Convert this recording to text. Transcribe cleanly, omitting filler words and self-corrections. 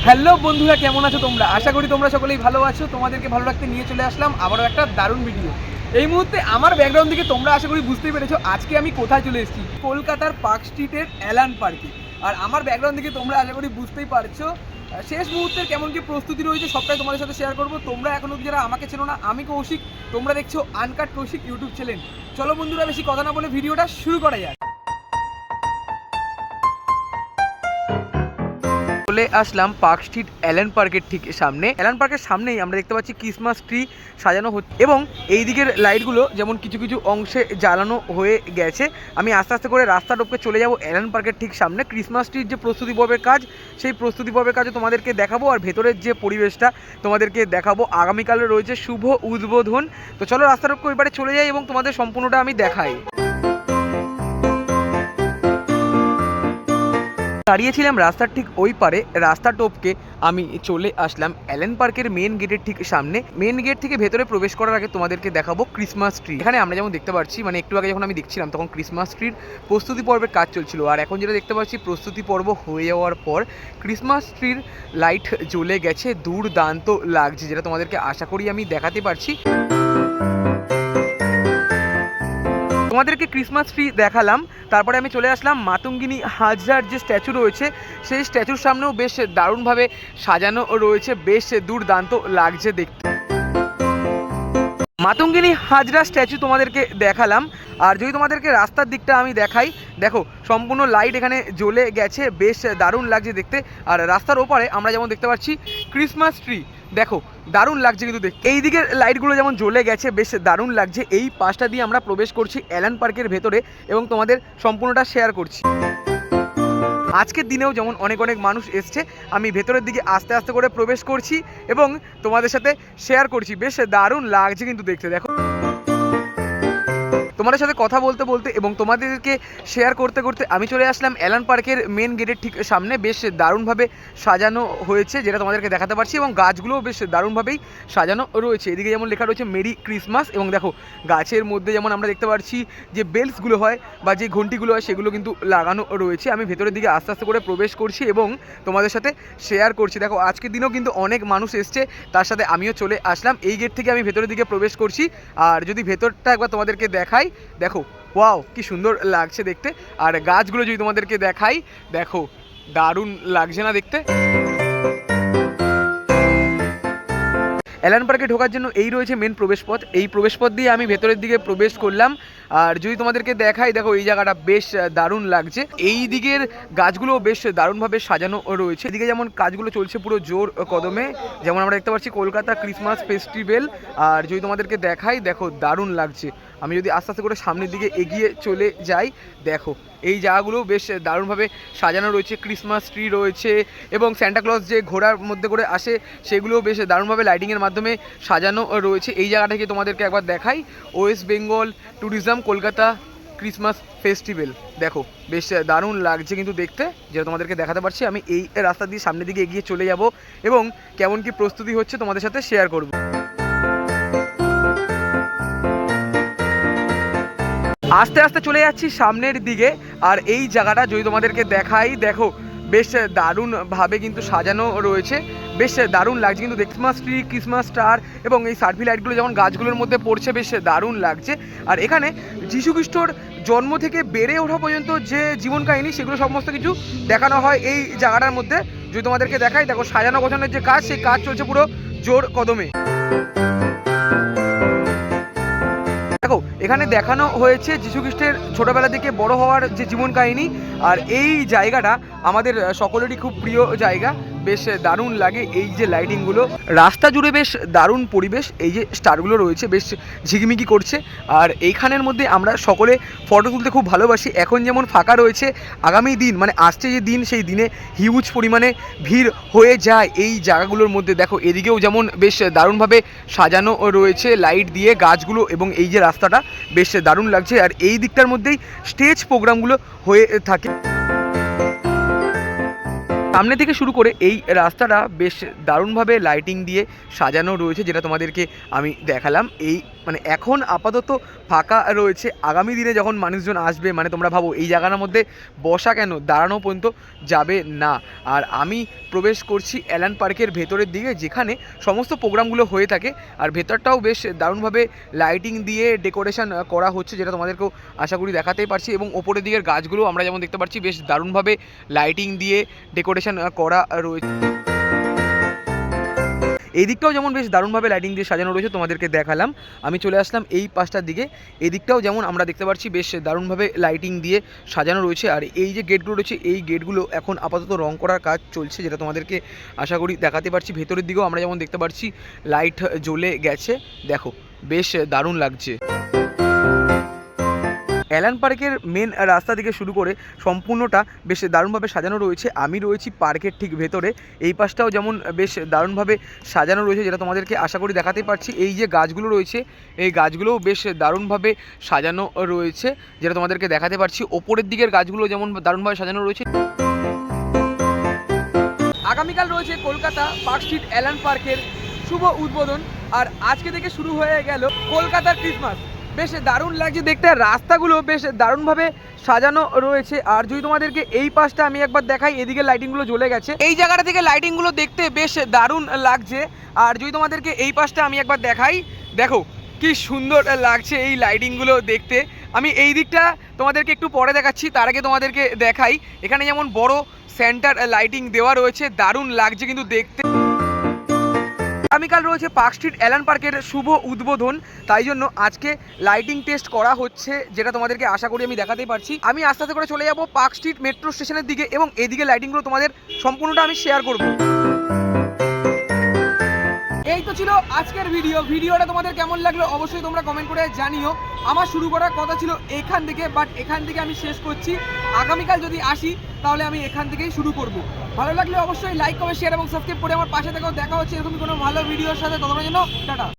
Hello বন্ধুরা, কেমন আছো তোমরা? আশা করি তোমরা সকলেই ভালো আছো। তোমাদেরকে ভালো রাখতে নিয়ে চলে আসলাম আবারও একটা দারুণ ভিডিও। এই মুহূর্তে আমার ব্যাকগ্রাউন্ড থেকে তোমরা আশা করি বুঝতেই পেরেছো আজকে আমি কোথায় চলে এসেছি। কলকাতার পার্ক স্ট্রিটের অ্যালান পার্কে। আর আমার ব্যাকগ্রাউন্ড থেকে তোমরা আশা করি বুঝতেই পারছো শেষ মুহূর্তের কেমন কি প্রস্তুতি রয়েছে সবটাই তোমাদের সাথে শেয়ার করবো। তোমরা এখনো যারা আমাকে চেনো না, আমি কৌশিক, তোমরা দেখছো আনকাট কৌশিক ইউটিউব চ্যানেল। চলো বন্ধুরা, বেশি কথা না বলে ভিডিওটা শুরু করা যায়। চলে আসলাম পার্ক স্ট্রিট অ্যালান পার্কের ঠিক সামনে। অ্যালান পার্কের সামনেই আমরা দেখতে পাচ্ছি ক্রিসমাস ট্রি সাজানো হচ্ছে এবং এই দিকের লাইটগুলো যেমন কিছু কিছু অংশে জ্বালানো হয়ে গেছে। আমি আস্তে আস্তে করে রাস্তা টপকে চলে যাব অ্যালান পার্কের ঠিক সামনে। ক্রিসমাস ট্রির যে প্রস্তুতি পর্বের কাজ, সেই প্রস্তুতি পর্বের কাজও তোমাদেরকে দেখাবো, আর ভেতরের যে পরিবেশটা তোমাদেরকে দেখাবো। আগামীকালে রয়েছে শুভ উদ্বোধন। তো চলো রাস্তা টপকে ওইবারে চলে যাই এবং তোমাদের সম্পূর্ণটা আমি দেখাই। দাঁড়িয়েছিলাম রাস্তার ঠিক ওই পারে, রাস্তা টপকে আমি চলে আসলাম অ্যালান পার্কের মেন গেটের ঠিক সামনে। মেন গেট থেকে ভেতরে প্রবেশ করার আগে তোমাদেরকে দেখাবো ক্রিসমাস ট্রি। এখানে আমরা যেমন দেখতে পাচ্ছি, মানে একটু আগে যখন আমি দেখছিলাম তখন ক্রিসমাস ট্রির প্রস্তুতি পর্বের কাজ চলছিল, আর এখন যেটা দেখতে পাচ্ছি প্রস্তুতি পর্ব হয়ে যাওয়ার পর ক্রিসমাস ট্রির লাইট জ্বলে গেছে। দুর্দান্ত লাগছে, যেটা তোমাদেরকে আশা করি আমি দেখাতে পারছি। তোমাদেরকে ক্রিসমাস ট্রি দেখালাম, তারপরে আমি চলে আসলাম মাতঙ্গিনী হাজরার যে স্ট্যাচু রয়েছে সেই স্ট্যাচুর সামনেও বেশ দারুণভাবে সাজানো রয়েছে, বেশ দুর্দান্ত লাগছে দেখতে। মাতঙ্গিনী হাজরা স্ট্যাচু তোমাদেরকে দেখালাম, আর যদি তোমাদেরকে রাস্তার দিকটা আমি দেখাই, দেখো সম্পূর্ণ লাইট এখানে জ্বলে গেছে, বেশ দারুণ লাগছে দেখতে। আর রাস্তার ওপারে আমরা যেমন দেখতে পাচ্ছি ক্রিসমাস ট্রি, দেখো দারুণ লাগছে কিন্তু দেখতে। এই দিকের লাইটগুলো যেমন জ্বলে গেছে, বেশ দারুণ লাগছে। এই পাশটা দিয়ে আমরা প্রবেশ করছি অ্যালান পার্কের ভেতরে এবং তোমাদের সম্পূর্ণটা শেয়ার করছি। আজকের দিনেও যেমন অনেক অনেক মানুষ এসছে, আমি ভেতরের দিকে আস্তে আস্তে করে প্রবেশ করছি এবং তোমাদের সাথে শেয়ার করছি। বেশ দারুণ লাগছে কিন্তু দেখতে। দেখো তোমাদের সাথে কথা বলতে বলতে এবং তোমাদেরকে শেয়ার করতে করতে আমি চলে আসলাম অ্যালান পার্কের মেন গেটের ঠিক সামনে। বেশ দারুণভাবে সাজানো হয়েছে, যেটা তোমাদেরকে দেখাতে পারছি, এবং গাছগুলোও বেশ দারুণভাবেই সাজানো রয়েছে। এদিকে যেমন লেখা রয়েছে মেরি ক্রিসমাস, এবং দেখো গাছের মধ্যে যেমন আমরা দেখতে পাচ্ছি যে বেলসগুলো হয় বা যে ঘন্টিগুলো হয় সেগুলো কিন্তু লাগানো রয়েছে। আমি ভেতরের দিকে আস্তে আস্তে করে প্রবেশ করছি এবং তোমাদের সাথে শেয়ার করছি। দেখো আজকের দিনেও কিন্তু অনেক মানুষ এসছে, তার সাথে আমিও চলে আসলাম। এই গেট থেকে আমি ভেতরের দিকে প্রবেশ করছি, আর যদি ভেতরটা একবার তোমাদেরকে দেখাই, দেখো ওয়াও কি সুন্দর লাগছে দেখতে। আর গাছগুলো যদি তোমাদেরকে দেখাই, দেখো দারুণ লাগছে না দেখতে। অ্যালান পার্কে ঢোকার জন্য এই রয়েছে মেন প্রবেশপথ। এই প্রবেশপথ দিয়ে আমি ভেতরের দিকে প্রবেশ করলাম, আর যদি তোমাদেরকে দেখাই, দেখো এই জায়গাটা বেশ দারুণ লাগছে। এই দিকের গাছগুলো বেশ দারুণভাবে সাজানো রয়েছে। এদিকে যেমন কাজগুলো চলছে পুরো জোর কদমে, যেমন আমরা দেখতে পাচ্ছি কলকাতা ক্রিসমাস ফেস্টিভ্যাল। আর যদি তোমাদেরকে দেখাই, দেখো দারুণ লাগছে। আমি যদি আস্তে আস্তে করে সামনের দিকে এগিয়ে চলে যাই, দেখো এই জায়গাগুলো বেশ দারুণভাবে সাজানো রয়েছে। ক্রিসমাস ট্রি রয়েছে এবং স্যান্টাক্লজ যে ঘোড়ার মধ্যে করে আসে সেগুলোও বেশ দারুণভাবে লাইটিংয়ের মাধ্যমে সাজানো রয়েছে। এই জায়গাটাকে তোমাদেরকে একবার দেখাই, West Bengal tourism Kolkata Christmas festival. দেখো বেশ দারুণ লাগছে কিন্তু দেখতে, যেটা তোমাদেরকে দেখাতে পারছি। আমি এই রাস্তা দিয়ে সামনের দিকে এগিয়ে চলে যাব এবং কেমন কি প্রস্তুতি হচ্ছে তোমাদের সাথে শেয়ার করব। আস্তে আস্তে চলে যাচ্ছি সামনের দিকে, আর এই জায়গাটা যদি তোমাদেরকে দেখাই, দেখো বেশ দারুণভাবে কিন্তু সাজানো রয়েছে, বেশ দারুণ লাগছে কিন্তু। ক্রিসমাস ট্রি, ক্রিসমাস স্টার এবং এই সার্ভি লাইটগুলো যেমন গাছগুলোর মধ্যে পড়ছে, বেশ দারুণ লাগছে। আর এখানে যীশু খ্রিস্টর জন্ম থেকে বেড়ে ওঠা পর্যন্ত যে জীবন কাহিনী, সেগুলো সমস্ত কিছু দেখানো হয় এই জায়গাটার মধ্যে। যদি তোমাদেরকে দেখাই, দেখো সাজানো গোছানোর যে কাজ, সেই কাজ চলছে পুরো জোর কদমে। দেখো এখানে দেখানো হয়েছে যীশু খ্রিস্টের ছোটোবেলা থেকে বড় হওয়ার যে জীবন কাহিনী। আর এই জায়গাটা আমাদের সকলেরই খুব প্রিয় জায়গা, বেশ দারুণ লাগে। এই যে লাইটিংগুলো, রাস্তা জুড়ে বেশ দারুণ পরিবেশ, এই যে স্টারগুলো রয়েছে বেশ ঝিকিমিকি করছে। আর এইখানের মধ্যে আমরা সকলে ফটো তুলতে খুব ভালোবাসি। এখন যেমন ফাঁকা রয়েছে, আগামী দিন মানে আসছে যে দিন, সেই দিনে হিউজ পরিমাণে ভিড় হয়ে যায় এই জায়গাগুলোর মধ্যে। দেখো এদিকেও যেমন বেশ দারুণভাবে সাজানো রয়েছে লাইট দিয়ে, গাছগুলো এবং এই যে রাস্তাটা বেশ দারুণ লাগছে। আর এই দিকটার মধ্যেই স্টেজ প্রোগ্রামগুলো হয়ে থাকে। সামনে থেকে শুরু করে এই রাস্তাটা বেশ দারুণভাবে লাইটিং দিয়ে সাজানো রয়েছে, যেটা তোমাদেরকে আমি দেখালাম। এই মানে এখন আপাতত ফাঁকা রয়েছে, আগামী দিনে যখন মানুষজন আসবে, মানে তোমরা ভাবো এই জায়গাটার মধ্যে বসা কেন, দাঁড়ানো পর্যন্ত যাবে না। আর আমি প্রবেশ করছি অ্যালান পার্কের ভেতরের দিকে, যেখানে সমস্ত প্রোগ্রামগুলো হয়ে থাকে। আর ভেতরটাও বেশ দারুণভাবে লাইটিং দিয়ে ডেকোরেশন করা হচ্ছে, যেটা তোমাদেরকেও আশা করি দেখাতেই পারছি। এবং ওপরের দিকের গাছগুলো আমরা যেমন দেখতে পাচ্ছি বেশ দারুণভাবে লাইটিং দিয়ে ডেকোরেশন করা রয়েছে। এই দিকটাও যেমন বেশ দারুণভাবে লাইটিং দিয়ে সাজানো রয়েছে, তোমাদেরকে দেখালাম। আমি চলে আসলাম এই পাশটার দিকে। এই দিকটাও যেমন আমরা দেখতে পাচ্ছি বেশ দারুণভাবে লাইটিং দিয়ে সাজানো রয়েছে। আর এই যে গেটগুলো রয়েছে, এই গেটগুলো এখন আপাতত রং করার কাজ চলছে, যেটা তোমাদেরকে আশা করি দেখাতে পারছি। ভেতরের দিকেও আমরা যেমন দেখতে পাচ্ছি লাইট জ্বলে গেছে, দেখো বেশ দারুণ লাগছে। অ্যালান পার্কের মেন রাস্তা থেকে শুরু করে সম্পূর্ণটা বেশ দারুণভাবে সাজানো রয়েছে। আমি রয়েছি পার্কের ঠিক ভেতরে। এই পাশটাও যেমন বেশ দারুণভাবে সাজানো রয়েছে, যেটা তোমাদেরকে আশা করি দেখাতে পারছি। এই যে গাছগুলো রয়েছে, এই গাছগুলোও বেশ দারুণভাবে সাজানো রয়েছে, যেটা তোমাদেরকে দেখাতে পারছি। ওপরের দিকের গাছগুলো যেমন দারুণভাবে সাজানো রয়েছে। আগামীকাল রয়েছে কলকাতা পার্ক স্ট্রিট অ্যালান পার্কের শুভ উদ্বোধন। আর আজকে থেকে শুরু হয়ে গেল কলকাতার ক্রিসমাস। বেশ দারুণ লাগছে দেখতে, রাস্তাগুলো বেশ দারুণভাবে সাজানো রয়েছে। আর যদি তোমাদেরকে এই পাশটা আমি একবার দেখাই, এদিকে লাইটিংগুলো জ্বলে গেছে। এই জায়গাটা থেকে লাইটিংগুলো দেখতে বেশ দারুণ লাগছে। আর যদি তোমাদেরকে এই পাশটা আমি একবার দেখাই, দেখো কি সুন্দর লাগছে এই লাইটিংগুলো দেখতে। আমি এই দিকটা তোমাদেরকে একটু পরে দেখাচ্ছি, তার আগে তোমাদেরকে দেখাই এখানে যেমন বড় সেন্টার লাইটিং দেওয়া রয়েছে, দারুণ লাগছে কিন্তু দেখতে। আগামীকাল রয়েছে পার্ক স্ট্রিট অ্যালান পার্কের শুভ উদ্বোধন, তাই জন্য আজকে লাইটিং টেস্ট করা হচ্ছে, যেটা তোমাদেরকে আশা করি আমি দেখাতেই পারছি। আমি আস্তে আস্তে করে চলে যাব পার্ক স্ট্রিট মেট্রো স্টেশনের দিকে, এবং এদিকে লাইটিংগুলো তোমাদের সম্পূর্ণটা আমি শেয়ার করব। এই তো ছিল আজকের ভিডিওটা তোমাদের কেমন লাগলো অবশ্যই তোমরা কমেন্ট করে জানিও। আমার শুরু করার কথা ছিল এখান থেকে, বাট এখান থেকে আমি শেষ করছি। আগামীকাল যদি আসি তাহলে আমি এখান থেকেই শুরু করব। ভালো লাগলে অবশ্যই লাইক কমেন্ট শেয়ার এবং সাবস্ক্রাইব করে আমার পাশে থেকেও। দেখা হচ্ছে এরকম কোনো ভালো ভিডিওর সাথে, ততক্ষণের জন্য টাটা।